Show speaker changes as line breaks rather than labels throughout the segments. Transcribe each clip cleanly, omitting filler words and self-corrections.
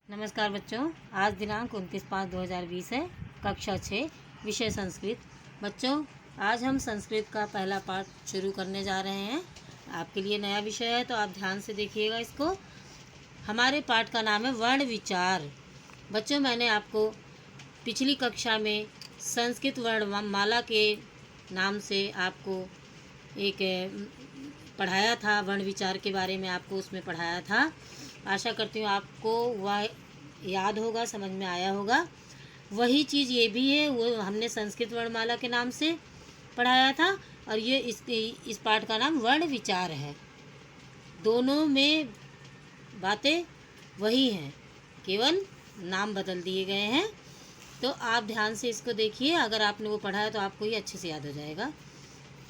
नमस्कार बच्चों, आज दिनांक 29/5/2020 है। कक्षा 6 विषय संस्कृत। बच्चों, आज हम संस्कृत का पहला पाठ शुरू करने जा रहे हैं। आपके लिए नया विषय है तो आप ध्यान से देखिएगा इसको। हमारे पाठ का नाम है वर्ण विचार। बच्चों, मैंने आपको पिछली कक्षा में संस्कृत वर्णमाला के नाम से आपको एक पढ़ाया था। वर्ण विचार के बारे में आपको उसमें पढ़ाया था। आशा करती हूँ आपको वह याद होगा, समझ में आया होगा। वही चीज़ ये भी है, वो हमने संस्कृत वर्णमाला के नाम से पढ़ाया था और ये इस पाठ का नाम वर्ण विचार है। दोनों में बातें वही हैं, केवल नाम बदल दिए गए हैं। तो आप ध्यान से इसको देखिए। अगर आपने वो पढ़ा है तो आपको ये अच्छे से याद हो जाएगा।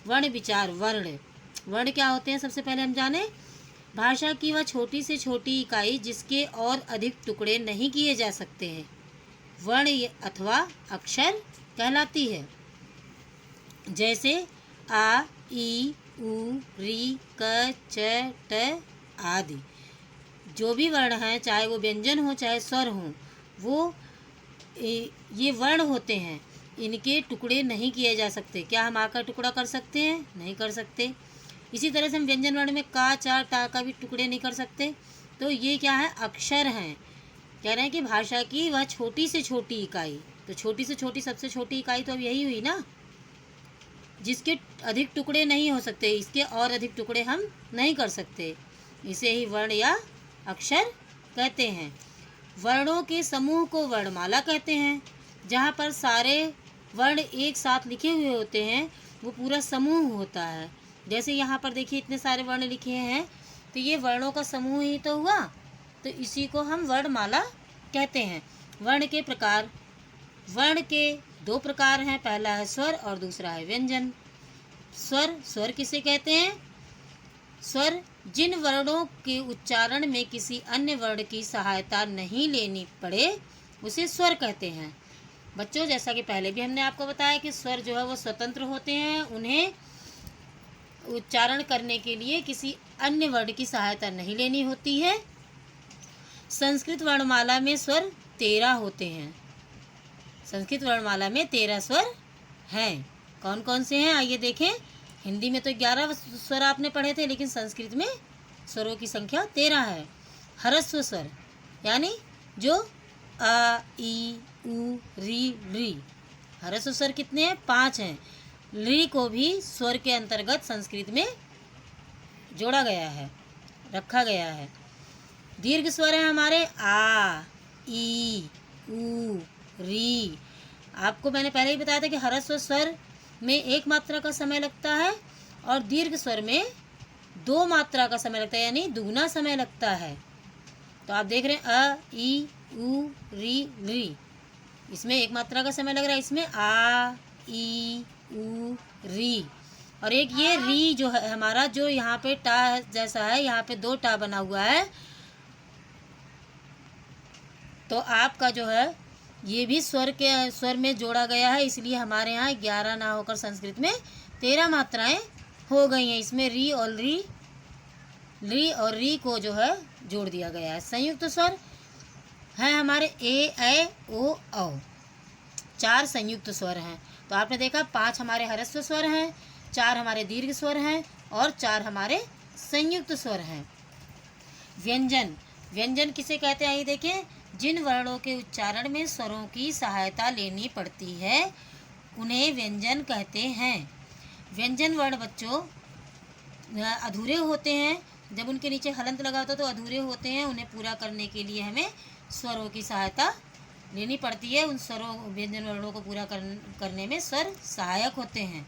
वर्ण विचार। वर्ण क्या होते हैं, सबसे पहले हम जाने। भाषा की वह छोटी से छोटी इकाई जिसके और अधिक टुकड़े नहीं किए जा सकते हैं वर्ण अथवा अक्षर कहलाती है। जैसे आ, ई, उ, री, क, च, ट आदि। जो भी वर्ण हैं, चाहे वो व्यंजन हो चाहे स्वर हो, वो ये वर्ण होते हैं। इनके टुकड़े नहीं किए जा सकते। क्या हम आ का टुकड़ा कर सकते हैं? नहीं कर सकते। इसी तरह से हम व्यंजन वर्ण में का, चा, टा का भी टुकड़े नहीं कर सकते। तो ये क्या है? अक्षर हैं। कह रहे हैं कि भाषा की वह छोटी से छोटी इकाई। तो छोटी से छोटी, सबसे छोटी इकाई तो अब यही हुई ना, जिसके अधिक टुकड़े नहीं हो सकते। इसके और अधिक टुकड़े हम नहीं कर सकते। इसे ही वर्ण या अक्षर कहते हैं। वर्णों के समूह को वर्णमाला कहते हैं। जहाँ पर सारे वर्ण एक साथ लिखे हुए होते हैं, वो पूरा समूह होता है। जैसे यहाँ पर देखिए, इतने सारे वर्ण लिखे हैं, तो ये वर्णों का समूह ही तो हुआ। तो इसी को हम वर्णमाला कहते हैं। वर्ण के प्रकार। वर्ण के दो प्रकार हैं। पहला है स्वर और दूसरा है व्यंजन। स्वर किसे कहते हैं? स्वर जिन वर्णों के उच्चारण में किसी अन्य वर्ण की सहायता नहीं लेनी पड़े, उसे स्वर कहते हैं। बच्चों, जैसा कि पहले भी हमने आपको बताया कि स्वर जो है वो स्वतंत्र होते हैं। उन्हें उच्चारण करने के लिए किसी अन्य वर्ण की सहायता नहीं लेनी होती है। संस्कृत वर्णमाला में स्वर 13 होते हैं। संस्कृत वर्णमाला में 13 स्वर हैं। कौन कौन से हैं, आइए देखें। हिंदी में तो 11 स्वर आपने पढ़े थे, लेकिन संस्कृत में स्वरों की संख्या 13 है। ह्रस्व स्वर, यानी जो आ, ई, उ, री, री। ह्रस्व स्वर कितने हैं? 5 हैं। ली को भी स्वर के अंतर्गत संस्कृत में जोड़ा गया है, रखा गया है। दीर्घ स्वर है हमारे आ, ई, उ, री। आपको मैंने पहले ही बताया था कि ह्रस्व स्वर में 1 मात्रा का समय लगता है और दीर्घ स्वर में 2 मात्रा का समय लगता है, यानी दुगना समय लगता है। तो आप देख रहे हैं अ, ई, उ, री, री। इसमें 1 मात्रा का समय लग रहा है। इसमें आ, ई, उ, री। और एक ये री जो है हमारा, जो यहाँ पे टा जैसा है, यहाँ पे 2 टा बना हुआ है। तो आपका जो है ये भी स्वर में जोड़ा गया है, इसलिए हमारे यहाँ 11 ना होकर संस्कृत में 13 मात्राएं हो गई हैं। इसमें री और री को जो है जोड़ दिया गया है। संयुक्त स्वर हैं हमारे ए, ऐ, ओ, औ। 4 संयुक्त स्वर हैं। तो आपने देखा 5 हमारे ह्रस्व स्वर हैं, 4 हमारे दीर्घ स्वर हैं और 4 हमारे संयुक्त स्वर हैं। व्यंजन किसे कहते हैं? आइए देखें। जिन वर्णों के उच्चारण में स्वरों की सहायता लेनी पड़ती है, उन्हें व्यंजन कहते हैं। व्यंजन वर्ण बच्चों अधूरे होते हैं। जब उनके नीचे हलंत लगा होता तो अधूरे होते हैं। उन्हें पूरा करने के लिए हमें स्वरों की सहायता लेनी पड़ती है। उन व्यंजन वर्णों को पूरा करने में स्वर सहायक होते हैं।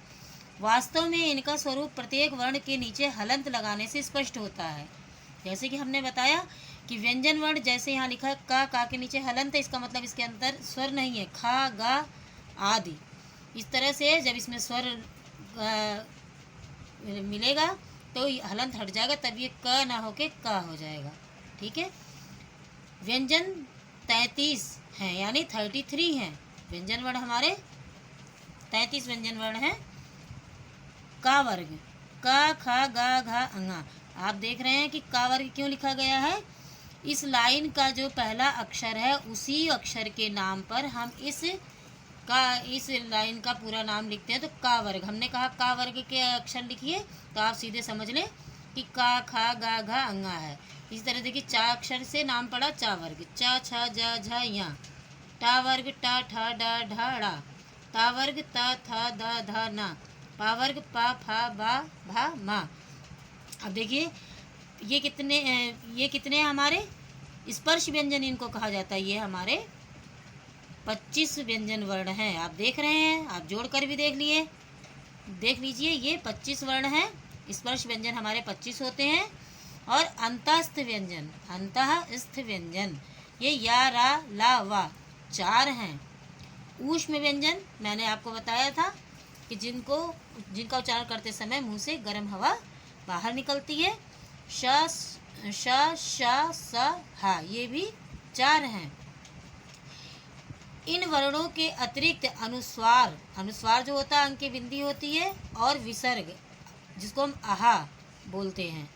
वास्तव में इनका स्वरूप प्रत्येक वर्ण के नीचे हलंत लगाने से स्पष्ट होता है। जैसे कि हमने बताया कि व्यंजन वर्ण, जैसे यहाँ लिखा है का के नीचे हलंत है, इसका मतलब इसके अंदर स्वर नहीं है। खा, गा आदि। इस तरह से जब इसमें स्वर मिलेगा तो हलंत हट जाएगा, तब ये क ना होके का हो जाएगा। ठीक है। व्यंजन 33 हैं, यानी 33 हैं। व्यंजन वर्ण हमारे 33 व्यंजन वर्ण हैं। का वर्ग, क, ख, ग, घ, अंगा। आप देख रहे हैं कि का वर्ग क्यों लिखा गया है? इस लाइन का जो पहला अक्षर है उसी अक्षर के नाम पर हम इस लाइन का पूरा नाम लिखते हैं। तो का वर्ग, हमने कहा का वर्ग के अक्षर लिखिए, तो आप सीधे समझ लें कि का खा गा घा अंगा है। इसी तरह देखिए चा अक्षर से नाम पड़ा चा वर्ग, चा छा जा झा या, टा वर्ग टा ठा डा ढा ड़ा, ता वर्ग ता था दा धा ना, पा वर्ग पा फा बा भा मा। अब देखिए ये कितने हमारे स्पर्श व्यंजन इनको कहा जाता है। ये हमारे 25 व्यंजन वर्ण हैं। आप देख रहे हैं, आप जोड़कर भी देख लीजिए, ये 25 वर्ण हैं। स्पर्श व्यंजन हमारे 25 होते हैं। और अंतस्थ व्यंजन ये या रा ला वा 4 हैं। ऊष्म व्यंजन मैंने आपको बताया था कि जिनका उच्चारण करते समय मुंह से गर्म हवा बाहर निकलती है। श स हा, ये भी 4 हैं। इन वर्णों के अतिरिक्त अनुस्वार जो होता है, अंक की बिंदी होती है, और विसर्ग जिसको हम आहा बोलते हैं,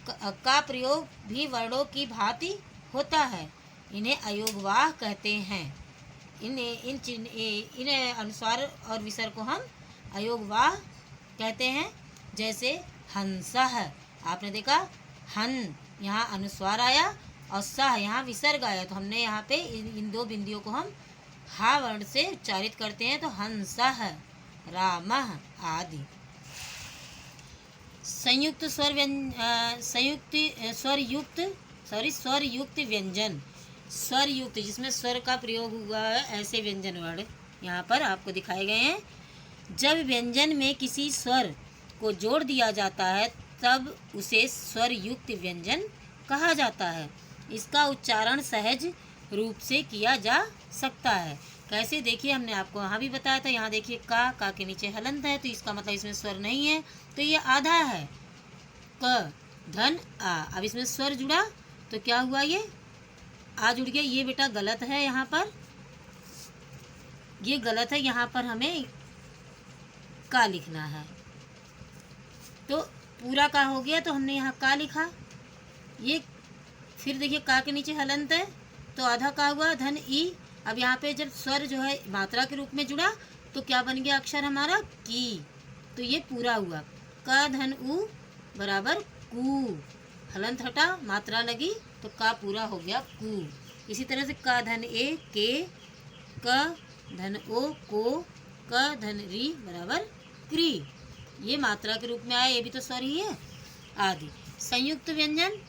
का प्रयोग भी वर्णों की भांति होता है। इन्हें अयोगवाह कहते हैं। इन अनुस्वार और विसर्ग को हम अयोगवाह कहते हैं। जैसे हंसः, आपने देखा हन यहाँ अनुस्वार आया और सह यहाँ विसर्ग आया, तो हमने यहाँ पे इन 2 बिंदियों को हम हा वर्ण से उच्चारित करते हैं। तो हंसः, रामः आदि। स्वरयुक्त व्यंजन, स्वरयुक्त जिसमें स्वर का प्रयोग हुआ है, ऐसे व्यंजन वर्ण यहाँ पर आपको दिखाए गए हैं। जब व्यंजन में किसी स्वर को जोड़ दिया जाता है तब उसे स्वरयुक्त व्यंजन कहा जाता है। इसका उच्चारण सहज रूप से किया जा सकता है। कैसे, देखिए हमने आपको यहाँ भी बताया था। यहाँ देखिए का के नीचे हलंत है, तो इसका मतलब इसमें स्वर नहीं है, तो ये आधा है। क धन आ, अब इसमें स्वर जुड़ा तो क्या हुआ, ये आ जुड़ गया। ये बेटा गलत है, यहाँ पर ये गलत है। यहाँ पर हमें का लिखना है। तो पूरा का हो गया, तो हमने यहाँ का लिखा। ये फिर देखिए का के नीचे हलंत है, तो आधा का हुआ धन ई। अब यहाँ पे जब स्वर जो है मात्रा के रूप में जुड़ा तो क्या बन गया अक्षर हमारा, की। तो ये पूरा हुआ, का धन उ बराबर कू। हलंत हटा, मात्रा लगी, तो का पूरा हो गया कू। इसी तरह से का धन ए के, क धन ओ को, क धन री बराबर क्री। ये मात्रा के रूप में आया, ये भी तो स्वर ही है आदि। संयुक्त व्यंजन,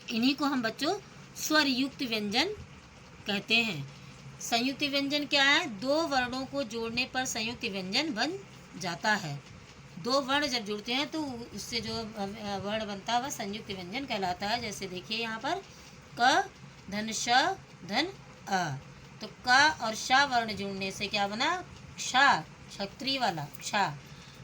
इन्हीं को हम बच्चों स्वरयुक्त व्यंजन कहते हैं। संयुक्त व्यंजन क्या है, 2 वर्णों को जोड़ने पर संयुक्त व्यंजन बन जाता है। 2 वर्ण जब जुड़ते हैं तो उससे जो वर्ण बनता है वह संयुक्त व्यंजन कहलाता है। जैसे देखिए यहाँ पर क धन श धन अ, तो क और श वर्ण जुड़ने से क्या बना, क्षा, क्षत्रिय वाला क्षा।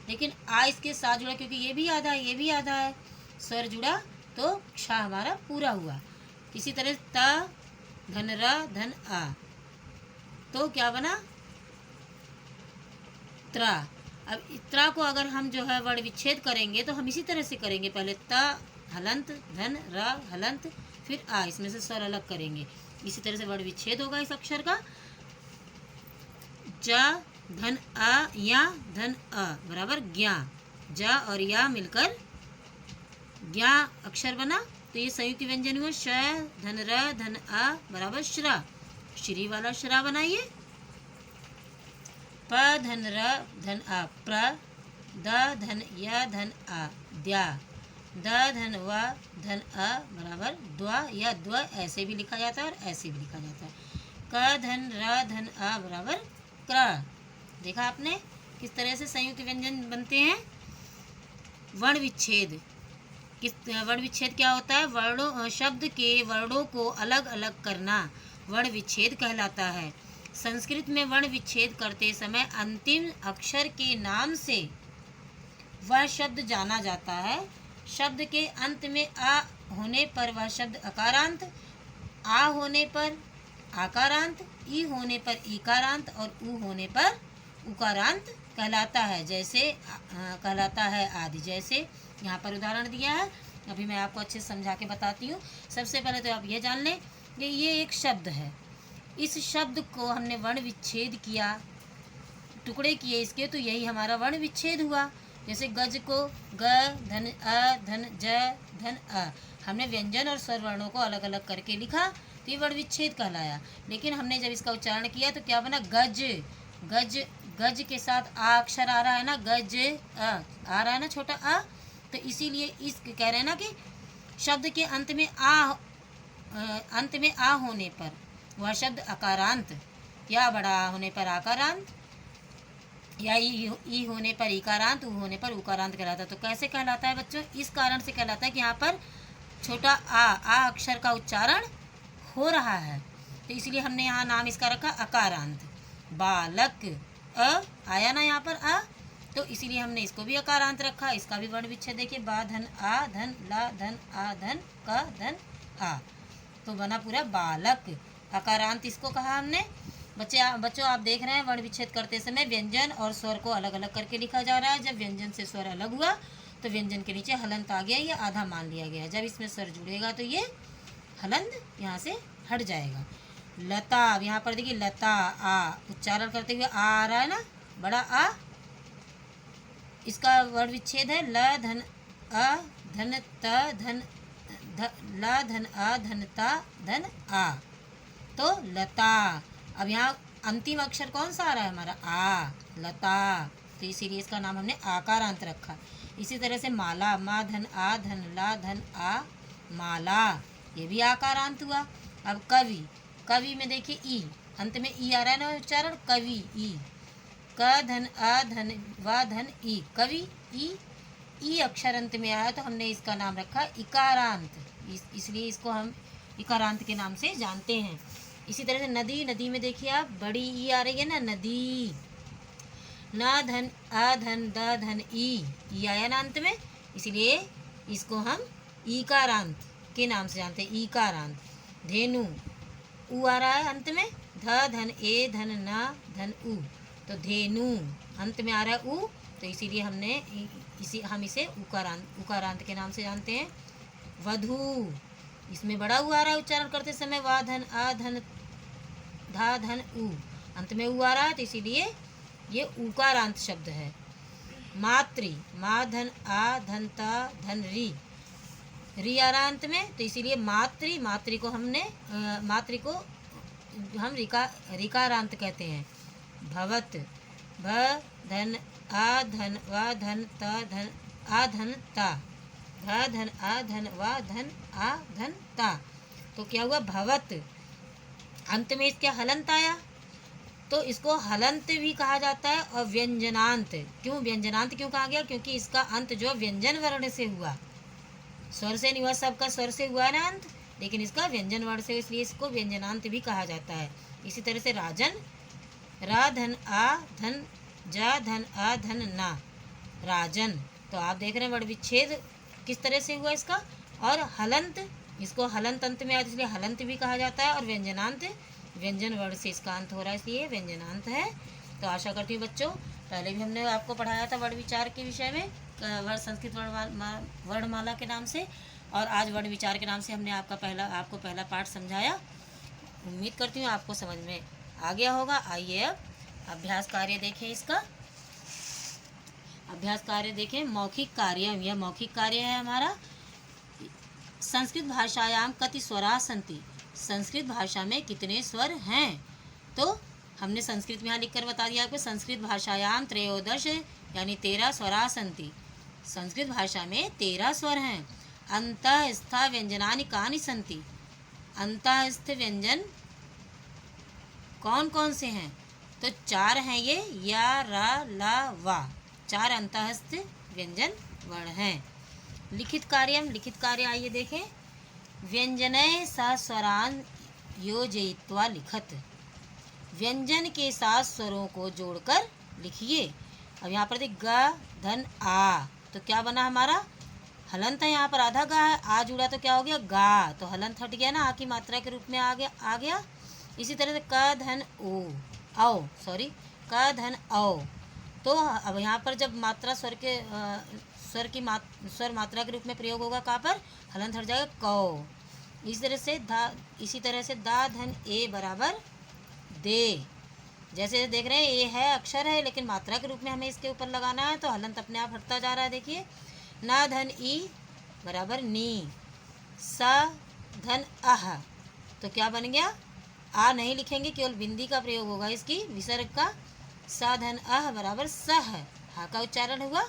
लेकिन आ इसके साथ जुड़ा क्योंकि ये भी आधा है, ये भी आधा है, स्वर जुड़ा तो क्षा हमारा पूरा हुआ। इसी तरह त धन र धन आ, तो क्या बना, त्रा। अब त्रा को अगर हम जो है वर्ण विच्छेद करेंगे तो हम इसी तरह से करेंगे। पहले त हलंत, धन र हलंत, फिर आ, इसमें से स्वर अलग करेंगे। इसी तरह से वर्ण विच्छेद होगा इस अक्षर का। ज धन आ या धन अ बराबर ज्ञा, ज और या मिलकर ज्ञा अक्षर बना, तो ये संयुक्त व्यंजन हुआ। श धन र धन आ बराबर श्रा, श्री वाला श्रा बनाइए। प धन र धन आ प्र, द धन य धन आ द्या, द धन व धन अ बराबर द्वा या द्व, ऐसे भी लिखा जाता है और ऐसे भी लिखा जाता है। क धन र धन आ बराबर क्र। देखा आपने किस तरह से संयुक्त व्यंजन बनते हैं। वर्ण विच्छेद, वर्ण विच्छेद क्या होता है, वर्णों शब्द के वर्णों को अलग अलग करना वर्ण विच्छेद कहलाता है। संस्कृत में वर्ण विच्छेद करते समय अंतिम अक्षर के नाम से वह शब्द जाना जाता है। शब्द के अंत में आ होने पर वह शब्द अकारांत, आ होने पर आकारांत, ई होने पर ईकारांत और उ होने पर उकारांत कहलाता है। जैसे कहलाता है आदि। जैसे यहाँ पर उदाहरण दिया है, अभी मैं आपको अच्छे से समझा के बताती हूँ। सबसे पहले तो आप ये जान लें कि ये एक शब्द है। इस शब्द को हमने वर्ण विच्छेद किया, टुकड़े किए इसके, तो यही हमारा वर्ण विच्छेद हुआ। जैसे गज को ग धन अ धन ज धन अ, हमने व्यंजन और स्वर वर्णों को अलग अलग करके लिखा तो ये वर्ण विच्छेद कहलाया। लेकिन हमने जब इसका उच्चारण किया तो क्या बना, गज। गज, गज के साथ आ अक्षर आ रहा है ना, गज आ रहा है ना छोटा आ, तो इसीलिए इस कह रहे हैं ना कि शब्द के अंत में आ होने पर वह शब्द अकारांत, या बड़ा आ होने पर आकारांत, या ई होने पर इकारांत, उ होने पर उकारांत कहलाता है। तो कैसे कहलाता है बच्चों, इस कारण से कहलाता है कि यहाँ पर छोटा आ अक्षर का उच्चारण हो रहा है, तो इसलिए हमने यहाँ नाम इसका रखा अकारांत। बालक अ आया ना यहाँ पर आ, तो इसीलिए हमने इसको भी अकारांत रखा। इसका भी वर्ण विच्छेद देखिए, बा धन आ धन ला धन आ धन क धन आ, तो बना पूरा बालक। अकारांत इसको कहा हमने। बच्चों आप देख रहे हैं वर्ण विच्छेद करते समय व्यंजन और स्वर को अलग अलग करके लिखा जा रहा है। जब व्यंजन से स्वर अलग हुआ तो व्यंजन के नीचे हलंत आ गया, ये आधा मान लिया गया। जब इसमें स्वर जुड़ेगा तो ये हलंत यहाँ से हट जाएगा। लता, अब यहाँ पर देखिए लता आ, उच्चारण करते हुए आ रहा है ना, बड़ा आ, इसका वर्ण विच्छेद है ल धन अ धन त धन ल धन अ धन ता धन आ, तो लता। अब यहाँ अंतिम अक्षर कौन सा आ रहा है हमारा, आ, लता, तो इसीलिए इसका नाम हमने आकारांत रखा। इसी तरह से माला, मा धन आ धन ला धन आ माला, ये भी आकारांत हुआ। अब कवि, कवि में देखिए ई, अंत में ई आ रहा है ना उच्चारण, कवि ई, क धन अ धन व धन ई, कवि ई अक्षर अंत में आया तो हमने इसका नाम रखा इकारांत। इसलिए इसको हम इकारांत के नाम से जानते हैं। इसी तरह से नदी, नदी में देखिए आप बड़ी ई आ रही है ना, नदी, न धन अ धन द धन ई आया ना अंत में, इसलिए इसको हम ईकारांत के नाम से जानते हैं, ईकारांत। धेनु, उ आ रहा है अंत में, ध धन ए धन न धन उ, तो धेनु अंत में आ रहा है उ, तो इसीलिए हम इसे उकारांत के नाम से जानते हैं। वधू, इसमें बड़ा उ आ रहा है उच्चारण करते समय, वा धन आ धन धा धन उ, अंत में उ आ रहा है तो इसीलिए ये उकारांत शब्द है। मातृ, मा धन आ धन ता धन री आ रहा अंत में, तो इसीलिए मातृ को हम रिकारांत कहते हैं। भवत, भ धन आ धन व धन त धन आ धन ता, भ धन आ धन व धन आ धन ता, तो क्या हुआ, भवत। अंत में इसके हलंत आया तो इसको हलंत भी कहा जाता है और व्यंजनांत। क्यों व्यंजनांत क्यों कहा गया, क्योंकि इसका अंत जो व्यंजन वर्ण से हुआ, स्वर से नहीं हुआ, सबका स्वर से हुआ ना अंत, लेकिन इसका व्यंजन वर्ण से, इसलिए इसको व्यंजनांत भी कहा जाता है। इसी तरह से राजन, रा धन आ धन जा धन आ धन ना, राजन, तो आप देख रहे हैं वर्ण विच्छेद किस तरह से हुआ इसका। और हलंत, इसको हलंत अंत में आया इसलिए हलंत भी कहा जाता है, और व्यंजनांत व्यंजन वर्ण से इसका अंत हो रहा है इसलिए व्यंजनांत है। तो आशा करती हूँ बच्चों, पहले भी हमने आपको पढ़ाया था वर्ण विचार के विषय में, संस्कृत वर्णमाला के नाम से, और आज वर्ण विचार के नाम से हमने आपको पहला पाठ समझाया। उम्मीद करती हूँ आपको समझ में आ गया होगा। आइए अब अभ्यास कार्य देखें। इसका अभ्यास कार्य देखें, मौखिक कार्य, यह मौखिक कार्य है हमारा। संस्कृत भाषायाम कति स्वरा सन्ति, संस्कृत भाषा में कितने स्वर हैं, तो हमने संस्कृत में यहाँ लिख कर बता दिया आपको, संस्कृत भाषायाम त्रयोदश यानी 13 स्वरा सन्ति, संस्कृत भाषा में 13 स्वर हैं। अंतःस्थ व्यंजनानि कानि सन्ति, अंतःस्थ व्यंजन कौन कौन से हैं, तो 4 हैं ये, या रा ला वा, 4 अंतःस्थ व्यंजन वर्ण हैं। लिखित कार्य आइए देखें। व्यंजनय सह स्वरान योजयित्वा लिखत, व्यंजन के साथ स्वरों को जोड़कर लिखिए। अब यहाँ पर देख ग धन आ, तो क्या बना हमारा, हलंत है, यहाँ पर आधा गा है, आ जुड़ा तो क्या हो गया गा, तो हलंत हट गया ना, आ की मात्रा के रूप में आ गया। इसी तरह से क धन ओ, क धन औ, तो अब यहाँ पर जब मात्रा स्वर स्वर मात्रा के रूप में प्रयोग होगा कहाँ पर, हलंत हट जाएगा कौ। इसी तरह से दा धन ए बराबर दे। जैसे देख रहे हैं ये है अक्षर है, लेकिन मात्रा के रूप में हमें इसके ऊपर लगाना है, तो हलंत अपने आप हटता जा रहा है। देखिए ना धन ई बराबर नी, सा धन आह, तो क्या बन गया, आ नहीं लिखेंगे, केवल बिंदी का प्रयोग होगा इसकी विसर्ग का। सा धन आह बराबर सह, हा का उच्चारण हुआ।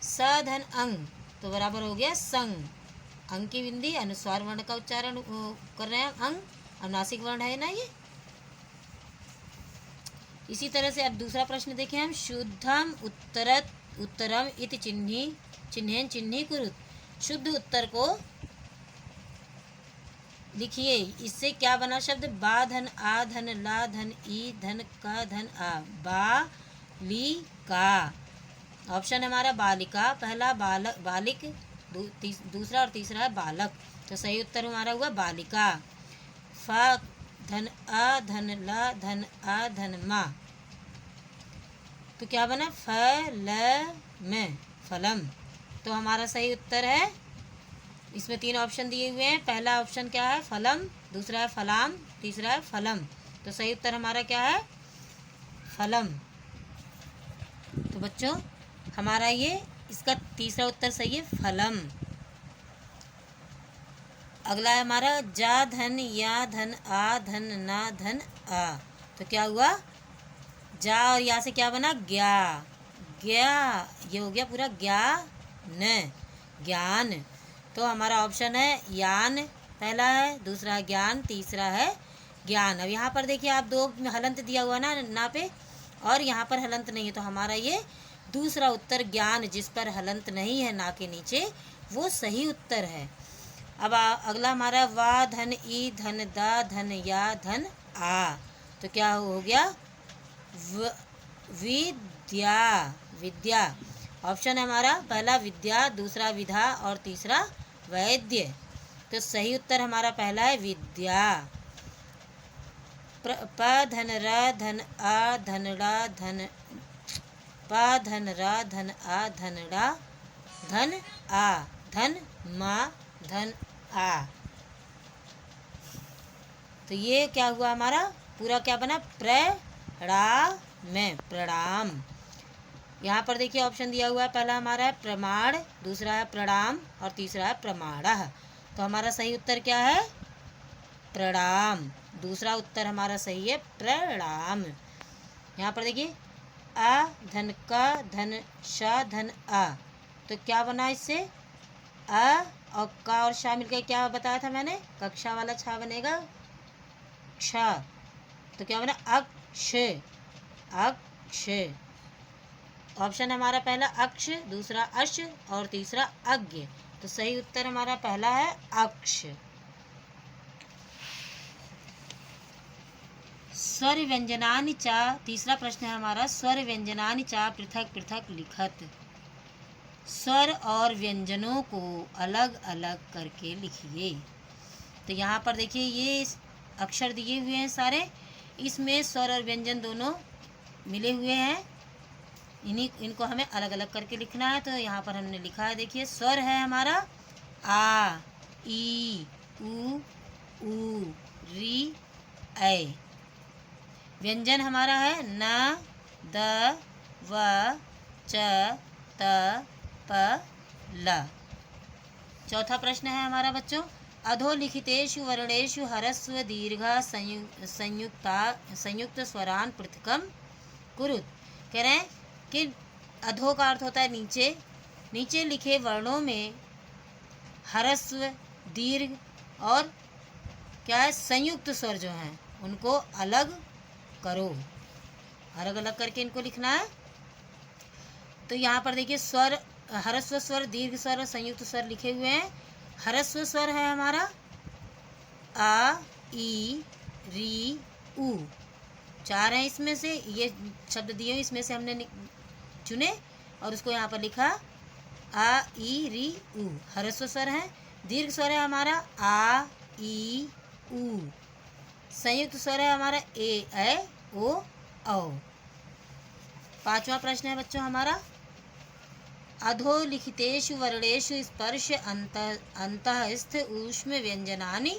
सा धन अंग तो बराबर हो गया संग, अंग की बिंदी अनुस्वार वर्ण का उच्चारण कर रहे हैं, अंग अनुनासिक वर्ण है ना ये। इसी तरह से अब दूसरा प्रश्न देखें हम, शुद्धम उत्तरम इति चिन्हेन चिन्ही कुरुत। शुद्ध उत्तर को लिखिए। इससे क्या बना शब्द, बा धन आ धन ला धन ई धन का धन आ, बालिका। ऑप्शन हमारा बालिका, पहला बालिक, दूसरा और तीसरा है बालक, तो सही उत्तर हमारा हुआ बालिका। फ धन आ धन ला धन आ धन मा, तो क्या बना, फलम, फलम, तो हमारा सही उत्तर है। इसमें 3 ऑप्शन दिए हुए हैं, पहला ऑप्शन क्या है फलम, दूसरा है फलाम, तीसरा है फलम, तो सही उत्तर हमारा क्या है फलम। तो बच्चों हमारा ये इसका तीसरा उत्तर सही है फलम। अगला है हमारा जा धन या धन आ धन ना धन आ, तो क्या हुआ, जा और या से क्या बना, ज्ञा, ज्ञा, ये हो गया पूरा ज्ञान, ज्ञान, तो हमारा ऑप्शन है यान, पहला है, दूसरा है ज्ञान, तीसरा है ज्ञान। अब यहाँ पर देखिए आप 2 हलंत दिया हुआ ना पे, और यहाँ पर हलंत नहीं है, तो हमारा ये दूसरा उत्तर ज्ञान, जिस पर हलंत नहीं है ना के नीचे, वो सही उत्तर है। अब अगला हमारा वा धन ई धन दा धन या धन आ, तो क्या हो गया, विद्या, विद्या। ऑप्शन है हमारा पहला विद्या, दूसरा विधा और तीसरा वैद्य, तो सही उत्तर हमारा पहला है विद्या। प धन र धन आ धन ड़ा धन, प धन र धन आ धन ड़ा धन आ धन मा धन आ, तो ये क्या हुआ हमारा पूरा क्या बना, प्रणाम, प्रणाम। यहाँ पर देखिए ऑप्शन दिया हुआ है, पहला हमारा है प्रमाण, दूसरा है प्रणाम और तीसरा है प्रमाणः, तो हमारा सही उत्तर क्या है प्रणाम, दूसरा उत्तर हमारा सही है प्रणाम। यहाँ पर देखिए आ धन का धन शा धन आ, तो क्या बना इससे, अ और का और शा मिलकर क्या बताया था मैंने, कक्षा वाला छा बनेगा क्ष, तो क्या बना अक्ष, अक्ष। ऑप्शन हमारा पहला अक्ष, दूसरा अश और तीसरा अज्ञ, तो सही उत्तर हमारा पहला है अक्ष। स्वर व्यंजनानि चा, तीसरा प्रश्न है हमारा, स्वर व्यंजनानि चा पृथक पृथक लिखत। स्वर और व्यंजनों को अलग अलग करके लिखिए। तो यहाँ पर देखिए ये अक्षर दिए हुए हैं सारे, इसमें स्वर और व्यंजन दोनों मिले हुए हैं, इनको हमें अलग अलग करके लिखना है। तो यहाँ पर हमने लिखा है, देखिए स्वर है हमारा आ ई उ री ऐ, व्यंजन हमारा है न द व च त प ल। चौथा प्रश्न है हमारा बच्चों, अधोलिखितेषु वर्णेषु ह्रस्व दीर्घ संयुक्त स्वरान पृथकम कुरुत। कह रहे हैं कि अधो का अर्थ होता है नीचे, नीचे लिखे वर्णों में ह्रस्व दीर्घ और क्या है संयुक्त स्वर जो हैं उनको अलग करो, अलग अलग करके इनको लिखना है। तो यहाँ पर देखिए स्वर, ह्रस्व स्वर, दीर्घ स्वर और संयुक्त स्वर लिखे हुए हैं। ह्रस्व स्वर है हमारा आ ई री उ, 4 हैं इसमें से, ये शब्द दिए इसमें से हमने चुने और उसको यहाँ पर लिखा आ ई री उ, ह्रस्व स्वर है। दीर्घ स्वर है हमारा आ ई उ, संयुक्त स्वर है हमारा ए ऐ ओ औ। 5वां प्रश्न है बच्चों हमारा, अधोलिखितेषु वर्णेषु स्पर्श अंतःस्थ ऊष्म व्यंजनानि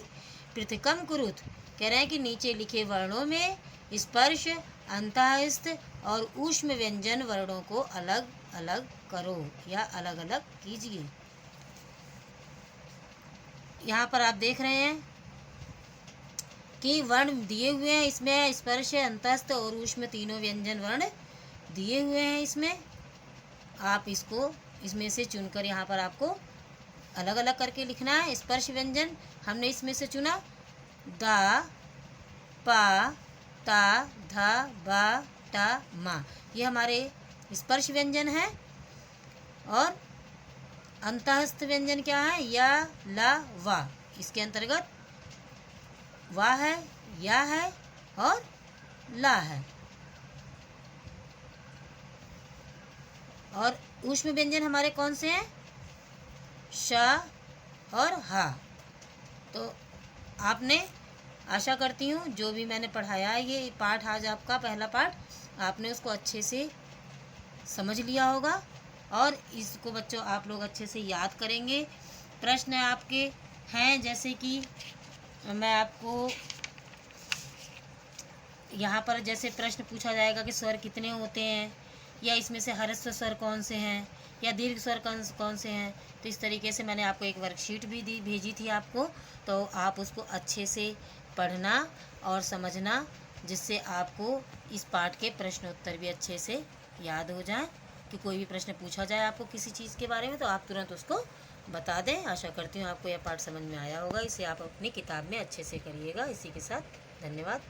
पृथकं कुरुत। कह रहे हैं कि नीचे लिखे वर्णों में स्पर्श, अंतःस्थ और ऊष्म व्यंजन वर्णों को अलग अलग करो या अलग अलग कीजिए। यहाँ पर आप देख रहे हैं कि वर्ण दिए हुए हैं, इसमें स्पर्श, अंतःस्थ और ऊष्म तीनों व्यंजन वर्ण दिए हुए हैं। इसमें आप इसको इसमें से चुनकर यहाँ पर आपको अलग अलग करके लिखना है। स्पर्श व्यंजन हमने इसमें से चुना दा, पा, ता, धा, बा, टा, मा, ये हमारे स्पर्श व्यंजन है। और अंतःस्थ व्यंजन क्या है? या, ला, वा। इसके अंतर्गत वा है, या है और ला है। और ऊष्म व्यंजन हमारे कौन से हैं? श और हा। तो आपने, आशा करती हूँ जो भी मैंने पढ़ाया है, ये पाठ आज आपका पहला पाठ, आपने उसको अच्छे से समझ लिया होगा और इसको बच्चों आप लोग अच्छे से याद करेंगे। प्रश्न आपके हैं, जैसे कि मैं आपको यहाँ पर जैसे प्रश्न पूछा जाएगा कि स्वर कितने होते हैं, या इसमें से ह्रस्व स्वर कौन से हैं, या दीर्घ स्वर कौन से हैं। तो इस तरीके से मैंने आपको एक वर्कशीट भी भेजी थी आपको, तो आप उसको अच्छे से पढ़ना और समझना, जिससे आपको इस पाठ के प्रश्न उत्तर भी अच्छे से याद हो जाएं। कि कोई भी प्रश्न पूछा जाए आपको किसी चीज़ के बारे में तो आप तुरंत उसको बता दें। आशा करती हूँ आपको यह पाठ समझ में आया होगा। इसे आप अपनी किताब में अच्छे से करिएगा। इसी के साथ धन्यवाद।